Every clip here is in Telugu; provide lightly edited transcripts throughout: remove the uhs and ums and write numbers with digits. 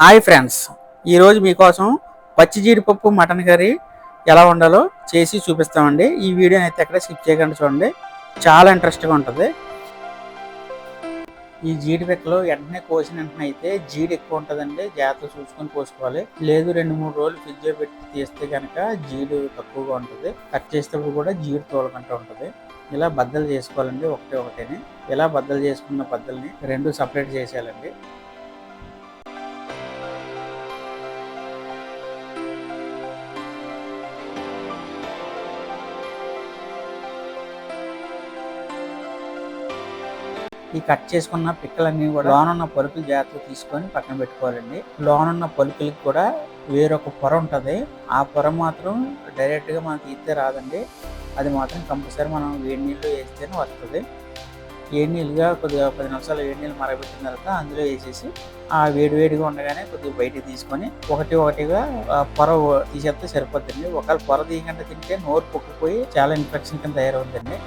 హాయ్ ఫ్రెండ్స్, ఈరోజు మీకోసం పచ్చి జీడిపప్పు మటన్ కర్రీ ఎలా వండాలో చేసి చూపిస్తామండి. ఈ వీడియోని అయితే ఎక్కడ స్కిప్ చేయకుండా చూడండి, చాలా ఇంట్రెస్ట్గా ఉంటుంది. ఈ జీడి పిక్కలు వెంటనే కోసిన వెంటనే అయితే జీడి ఎక్కువ ఉంటుందండి, జాగ్రత్తగా చూసుకొని కోసుకోవాలి. లేదు 2-3 రోజులు ఫ్రిడ్జ్లో పెట్టి తీస్తే కనుక జీడి తక్కువగా ఉంటుంది. కట్ చేసేటప్పుడు కూడా జీడి తోలకంటూ ఉంటుంది. ఇలా బద్దలు చేసుకోవాలండి, ఒకటిని ఇలా బద్దలు చేసుకున్న బద్దల్ని 2 సపరేట్ చేసేయాలండి. ఈ కట్ చేసుకున్న పిక్కలన్నీ కూడా లోనున్న పలుకులు జాగ్రత్తగా తీసుకొని పక్కన పెట్టుకోవాలండి. లోనున్న పలుకులకి కూడా వేరొక పొర ఉంటుంది. ఆ పొర మాత్రం డైరెక్ట్గా మనం తీస్తే రాదండి. అది మాత్రం కంపల్సరీ మనం వేడి నీళ్ళు వేస్తేనే వస్తుంది. వేడి నీళ్ళుగా కొద్దిగా 10 నిమిషాలు వేడి నీళ్ళు మరగబెట్టిన తర్వాత అందులో వేసేసి ఆ వేడిగా ఉండగానే కొద్దిగా బయటికి తీసుకొని ఒకటిగా పొర తీసేస్తే సరిపోతుంది. ఒకవేళ పొర తీయకుండా తింటే నోరు పొక్కుపోయి చాలా ఇన్ఫెక్షన్ కింద తయారవుతుందండి.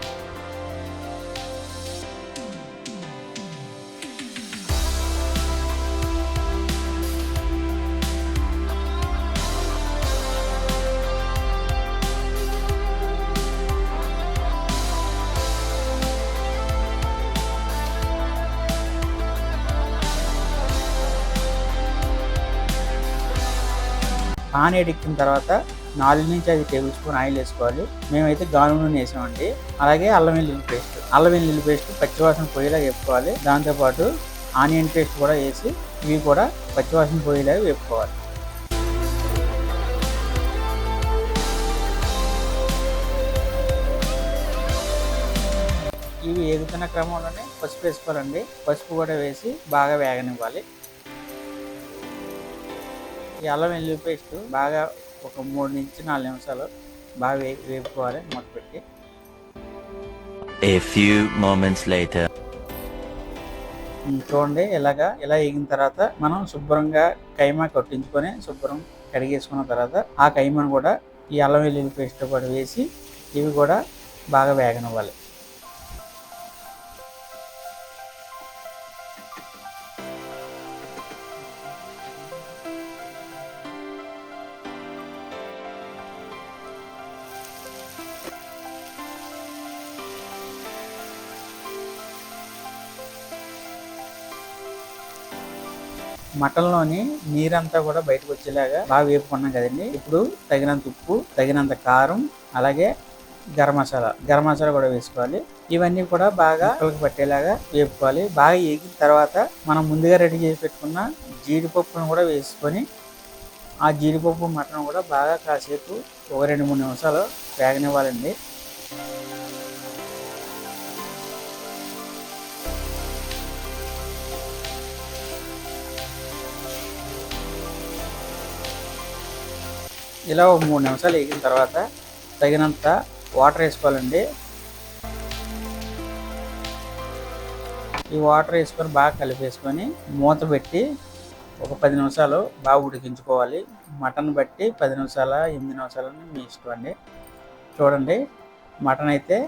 పాన్ ఎక్కిన తర్వాత 4 నుంచి 5 టేబుల్ స్పూన్ ఆయిల్ వేసుకోవాలి. మేమైతే గాను నూనె వేసామండి. అలాగే అల్లం వెల్లుల్లి పేస్ట్ పచ్చివాసన పోయేలా వేపుకోవాలి. దాంతోపాటు ఆనియన్ పేస్ట్ కూడా వేసి ఇవి కూడా పచ్చివాసన పోయేలాగా వేపుకోవాలి. ఇవి వేగుతున్న క్రమంలోనే పసుపు వేసుకోవాలండి. పసుపు కూడా వేసి బాగా వేగనివ్వాలి. ఈ అల్లం వెల్లుల్లి పేస్ట్ బాగా ఒక 3 నుంచి 4 నిమిషాలు బాగా వేపుకోవాలి మూత పెట్టి. A few moments later. చూడండి, ఇలా వేగిన తర్వాత మనం శుభ్రంగా కైమా కొట్టించుకొని శుభ్రం కడిగేసుకున్న తర్వాత ఆ కైమాను కూడా ఈ అల్లం వెల్లుల్లి పేస్ట్ కూడా వేసి ఇవి కూడా బాగా వేగనివ్వాలి. మటన్లోని నీరంతా కూడా బయటకు వచ్చేలాగా బాగా వేపుకున్నాం కదండి. ఇప్పుడు తగినంత ఉప్పు, తగినంత కారం, అలాగే గరం మసాలా కూడా వేసుకోవాలి. ఇవన్నీ కూడా బాగా ముక్కలకు పట్టేలాగా వేపుకోవాలి. బాగా వేగిన తర్వాత మనం ముందుగా రెడీ చేసి పెట్టుకున్న జీడిపప్పును కూడా వేసుకొని ఆ జీడిపప్పు మటన్ కూడా బాగా కాసేపు ఒక 2-3 నిమిషాలు వేగనివ్వాలండి. ఇలా ఒక 3 నిమిషాలు వేగిన తర్వాత తగినంత వాటర్ వేసుకోవాలండి. ఈ వాటర్ వేసుకొని బాగా కలిపేసుకొని మూత పెట్టి ఒక 10 నిమిషాలు బాగా ఉడికించుకోవాలి. మటన్ బట్టి 10 నిమిషాల 8 నిమిషాలని మీ ఇష్టం అండి. చూడండి, మటన్ అయితే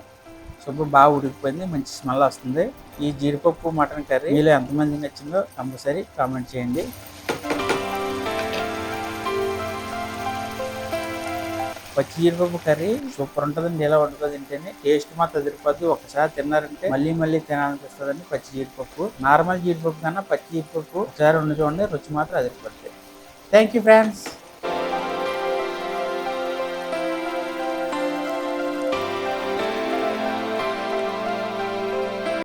బాగా ఉడికిపోయింది, మంచి స్మెల్ వస్తుంది. ఈ జీడిపప్పు మటన్ కర్రీ మీలో ఎంతమందికి నచ్చిందో కంపల్సరీ కామెంట్ చేయండి. పచ్చి జీడిపప్పు కర్రీ సూపర్ ఉంటుందండి. ఎలా వండుతుంది తింటేనే టేస్ట్ మాత్రం అదిరిపోద్ది. ఒకసారి తిన్నారంటే మళ్ళీ తినాలనిపిస్తుందండి. పచ్చి జీడిపప్పు, నార్మల్ జీడిపప్పు కన్నా పచ్చి జీడిపప్పు ఒకసారి వండి చూడండి, రుచి మాత్రం అదిరిపోద్ది. Thank you friends.